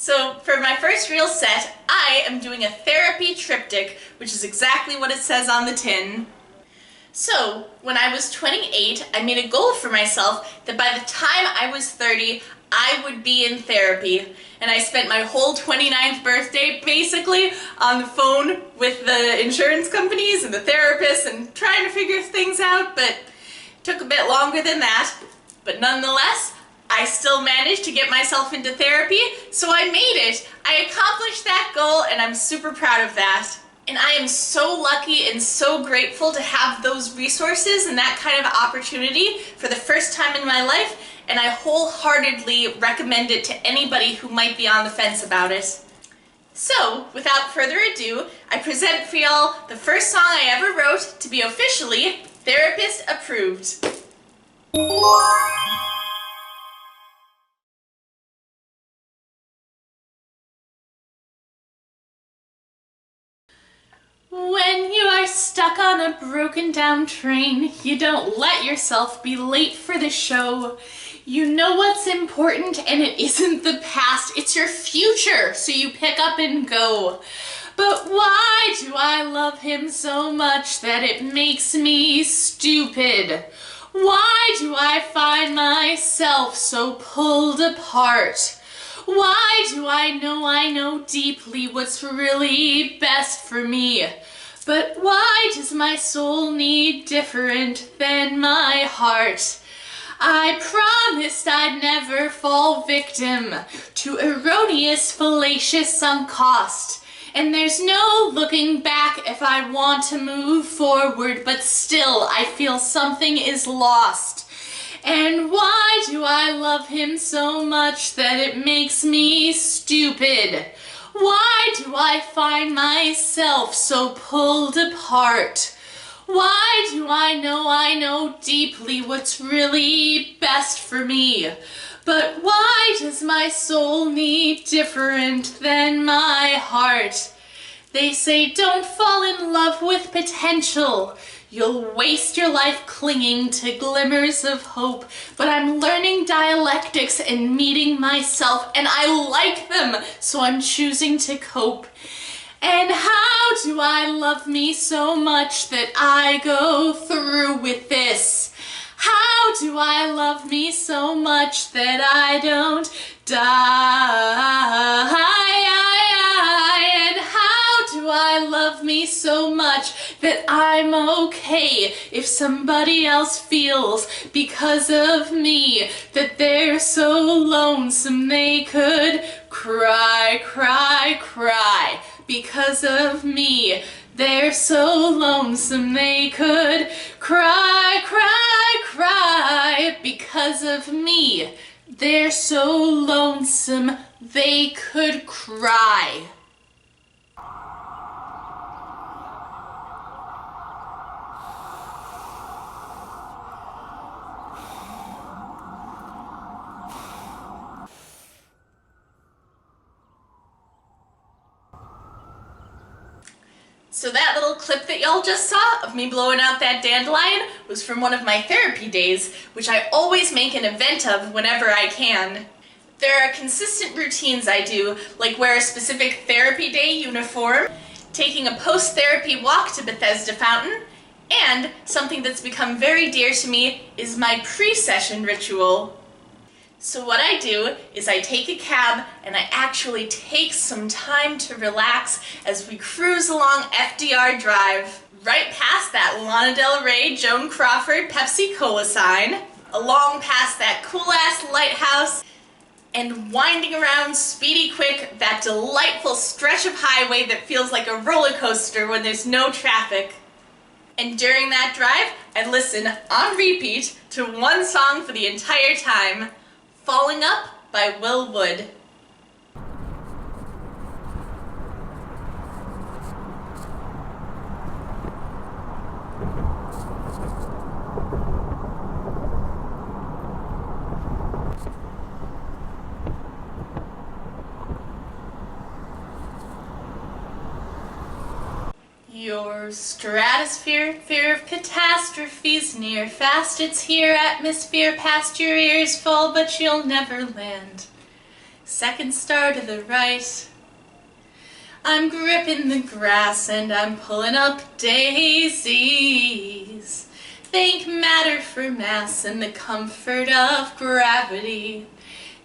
So for my first real set, I am doing a therapy triptych, which is exactly what it says on the tin. So when I was 28, I made a goal for myself that by the time I was 30, I would be in therapy. And I spent my whole 29th birthday basically on the phone with the insurance companies and the therapists and trying to figure things out, but it took a bit longer than that. But nonetheless, I still managed to get myself into therapy, so I made it. I accomplished that goal and I'm super proud of that. And I am so lucky and so grateful to have those resources and that kind of opportunity for the first time in my life, and I wholeheartedly recommend it to anybody who might be on the fence about it. So, without further ado, I present for y'all the first song I ever wrote to be officially therapist approved. When you are stuck on a broken down train, you don't let yourself be late for the show. You know what's important and it isn't the past, it's your future, so you pick up and go. But why do I love him so much that it makes me stupid? Why do I find myself so pulled apart? Why do I know deeply what's really best for me? But why does my soul need different than my heart? I promised I'd never fall victim to erroneous, fallacious sunk cost. And there's no looking back if I want to move forward, but still I feel something is lost. And why do I love him so much that it makes me stupid? Why do I find myself so pulled apart? Why do I know deeply what's really best for me? But why does my soul need different than my heart? They say don't fall in love with potential. You'll waste your life clinging to glimmers of hope, but I'm learning dialectics and meeting myself, and I like them, so I'm choosing to cope. And how do I love me so much that I go through with this? How do I love me so much that I don't die? And how do I love me so much that I'm okay if somebody else feels because of me that they're so lonesome they could cry, cry, cry because of me? They're so lonesome they could cry, cry, cry because of me. They're so lonesome they could cry. So that little clip that y'all just saw of me blowing out that dandelion was from one of my therapy days, which I always make an event of whenever I can. There are consistent routines I do, like wear a specific therapy day uniform, taking a post-therapy walk to Bethesda Fountain, and something that's become very dear to me is my pre-session ritual. So what I do is I take a cab and I actually take some time to relax as we cruise along FDR Drive, right past that Lana Del Rey, Joan Crawford, Pepsi Cola sign, along past that cool-ass lighthouse, and winding around speedy quick that delightful stretch of highway that feels like a roller coaster when there's no traffic. And during that drive, I listen on repeat to one song for the entire time, Falling Up by Will Wood. Your stratosphere, fear of catastrophes near, fast it's here, atmosphere past your ears fall, but you'll never land. Second star to the right. I'm gripping the grass and I'm pulling up daisies. Thank matter for mass and the comfort of gravity.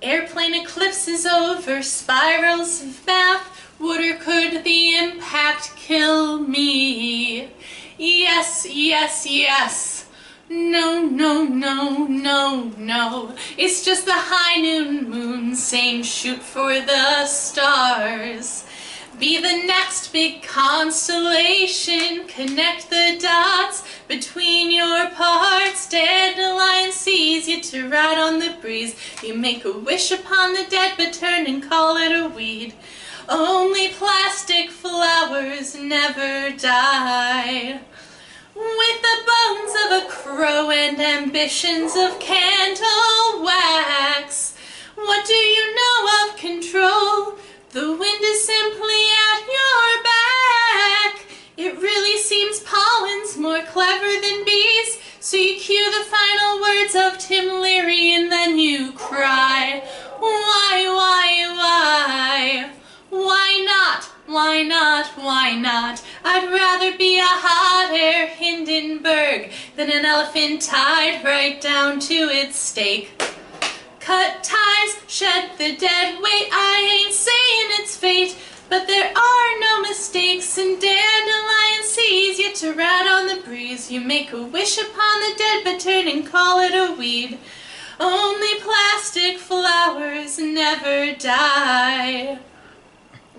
Airplane eclipses over spirals of math. Would or could the impact kill me? Yes, yes, yes. No, no, no, no, no. It's just the high noon moon saying shoot for the stars. Be the next big constellation. Connect the dots between your parts. Dandelion sees you to ride on the breeze. You make a wish upon the dead, but turn and call it a weed. Only plastic flowers never die. With the bones of a crow and ambitions of candle wax. What do you know of control? The wind is simply at your back. It really seems pollen's more clever than bees. So you cue the final words of Tim Leary and then you cry. Why? Why not? Why not? Why not? I'd rather be a hot air Hindenburg than an elephant tied right down to its stake. Cut ties, shed the dead weight. I ain't saying it's fate, but there are no mistakes. And dandelion sees you to ride on the breeze. You make a wish upon the dead, but turn and call it a weed. Only plastic flowers never die.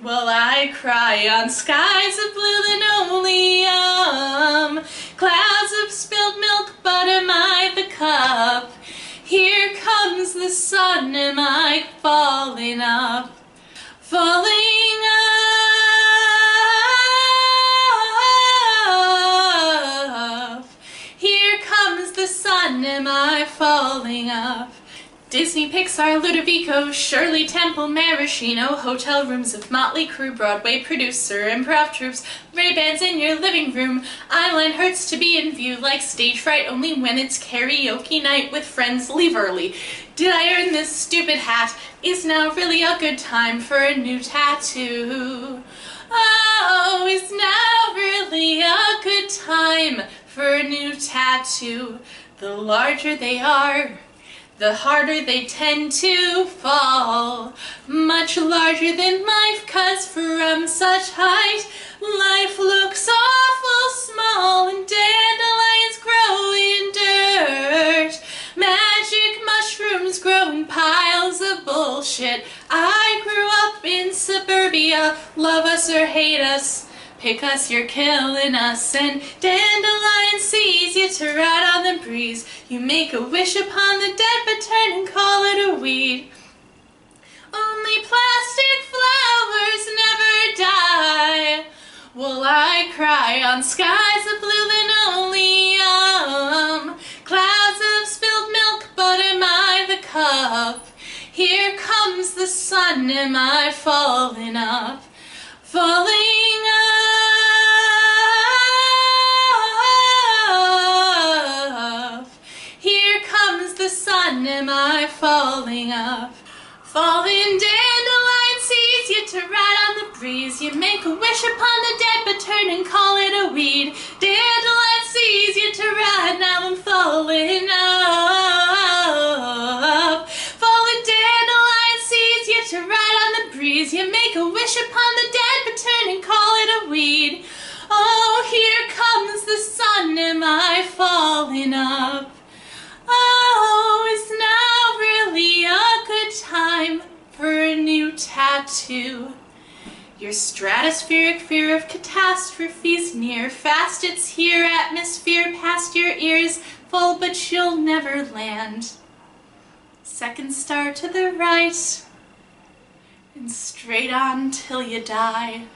Well, I cry on skies of blue linoleum, clouds of spilled milk, but am I the cup? Here comes the sun, am I falling up? Falling up. Here comes the sun, am I falling up? Disney, Pixar, Ludovico, Shirley Temple, Maraschino, hotel rooms of motley crew, Broadway producer, improv troops, Ray-Bans in your living room. Eyeline hurts to be in view like stage fright only when it's karaoke night with friends. Leave early. Did I earn this stupid hat? Is now really a good time for a new tattoo? Oh, is now really a good time for a new tattoo? The larger they are, the harder they tend to fall. Much larger than life, 'cause from such height, life looks awful small, and dandelions grow in dirt. Magic mushrooms grow in piles of bullshit. I grew up in suburbia, love us or hate us. Pick us, you're killing us. And dandelion sees you to ride on the breeze. You make a wish upon the dead, but turn and call it a weed. Only plastic flowers never die. Well, I cry on skies of blue linoleum, clouds of spilled milk, but am I the cup? Here comes the sun, am I falling up? Falling up. Here comes the sun, am I falling up? Falling dandelion sees you to ride on the breeze. You make a wish upon the dead, but turn and call it a weed. Dandelion sees you to ride, now I'm falling up. Falling dandelion sees you to ride on the breeze. You make a wish upon the dead, but turn and call it a weed. Oh, here comes the sun, am I falling up? Oh, is now really a good time for a new tattoo? Your stratospheric fear of catastrophes near. Fast it's here, atmosphere past your ears, full but you'll never land. Second star to the right, and straight on till you die.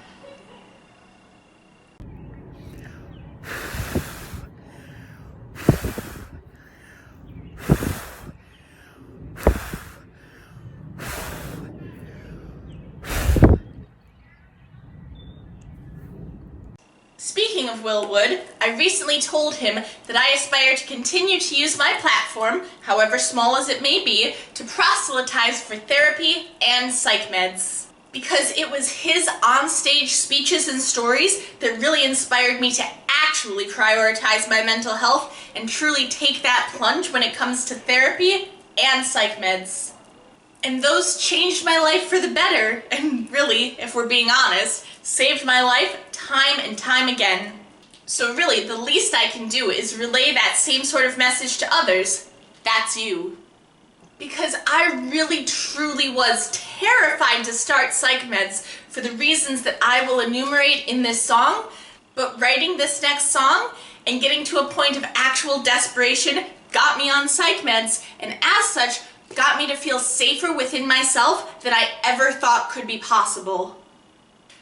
Speaking Speaking of Will Wood, I recently told him that I aspire to continue to use my platform, however small as it may be, to proselytize for therapy and psych meds. Because it was his onstage speeches and stories that really inspired me to actually prioritize my mental health and truly take that plunge when it comes to therapy and psych meds. And those changed my life for the better, and really, if we're being honest, saved my life time and time again. So really, the least I can do is relay that same sort of message to others. That's you. Because I really truly was terrified to start psych meds for the reasons that I will enumerate in this song, but writing this next song and getting to a point of actual desperation got me on psych meds, and as such, got me to feel safer within myself than I ever thought could be possible.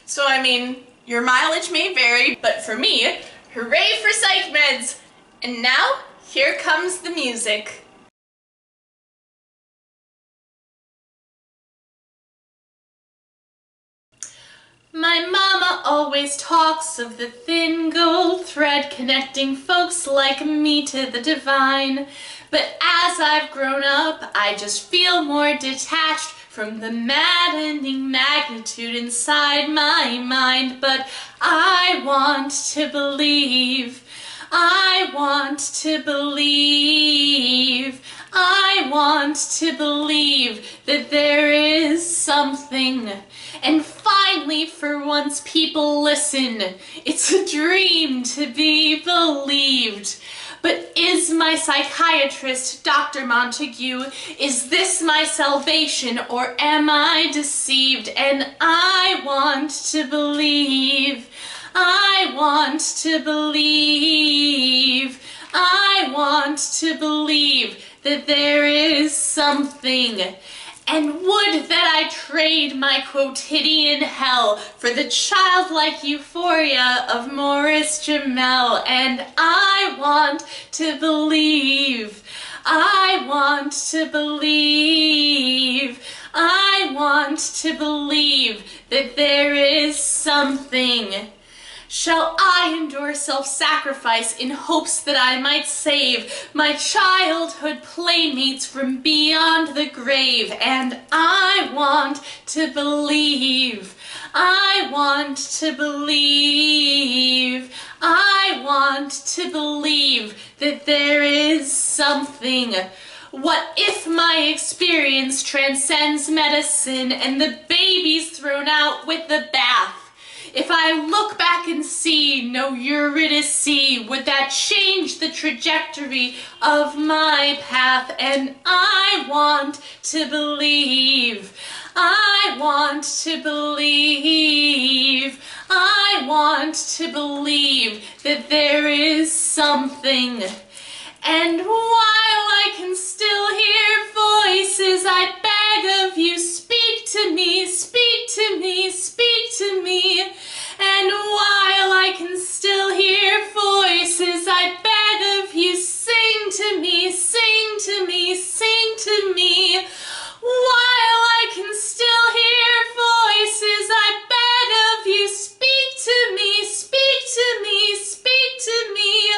So I mean, your mileage may vary, but for me, hooray for psych meds! And now, here comes the music. My mama always talks of the thin gold thread connecting folks like me to the divine. But as I've grown up, I just feel more detached from the maddening magnitude inside my mind. But I want to believe, I want to believe, I want to believe that there is something. And finally, for once, people listen. It's a dream to be believed. But is my psychiatrist, Dr. Montague, is this my salvation, or am I deceived? And I want to believe, I want to believe, I want to believe that there is something. And would that I trade my quotidian hell for the childlike euphoria of Morris Jamel. And I want to believe, I want to believe, I want to believe that there is something. Shall I endure self-sacrifice in hopes that I might save my childhood playmates from beyond the grave? And I want to believe, I want to believe, I want to believe that there is something. What if my experience transcends medicine and the baby's thrown out with the bath? If I look back and see no Eurydice, would that change the trajectory of my path? And I want to believe, I want to believe, I want to believe that there is something. And while I can still hear voices, I beg of you, speak to me, speak to me, speak to me. And while I can still hear voices, I beg of you, sing to me, sing to me, sing to me. While I can still hear voices, I beg of you, speak to me, speak to me, speak to me.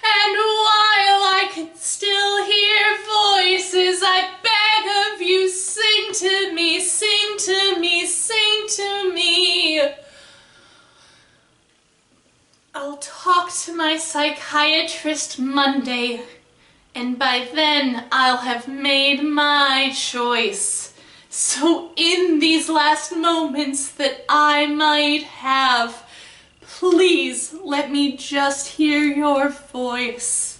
And while I can still hear voices, I beg of you, sing to me, sing to me, sing to me. I'll talk to my psychiatrist Monday, and by then I'll have made my choice. So in these last moments that I might have, please let me just hear your voice.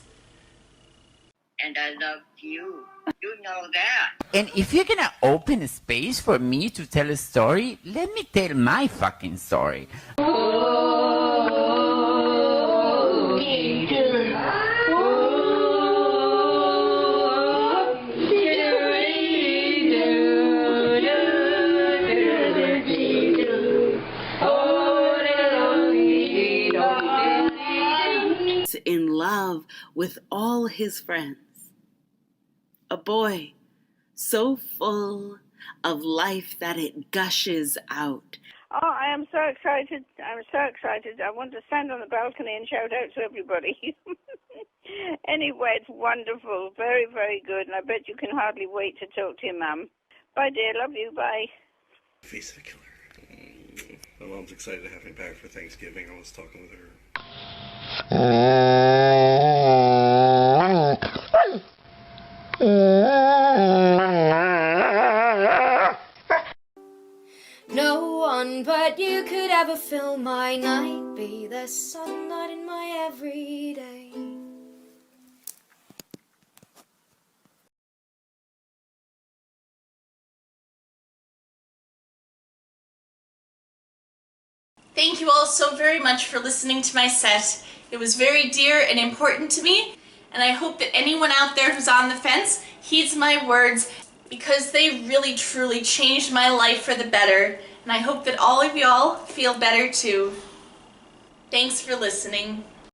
And I love you. You know that. And if you're gonna open a space for me to tell a story, let me tell my fucking story. In love with all his friends. A boy so full of life that it gushes out. Oh, I am so excited. I'm so excited. I want to stand on the balcony and shout out to everybody. Anyway, it's wonderful. Very, very good. And I bet you can hardly wait to talk to your mum. Bye, dear. Love you. Bye. Face of a killer. My mom's excited to have me back for Thanksgiving. I was talking with her. No one but you could ever fill my night, be the sunlight in my everyday. Thank you all so very much for listening to my set. It was very dear and important to me, and I hope that anyone out there who's on the fence heeds my words, because they really truly changed my life for the better, and I hope that all of y'all feel better too. Thanks for listening.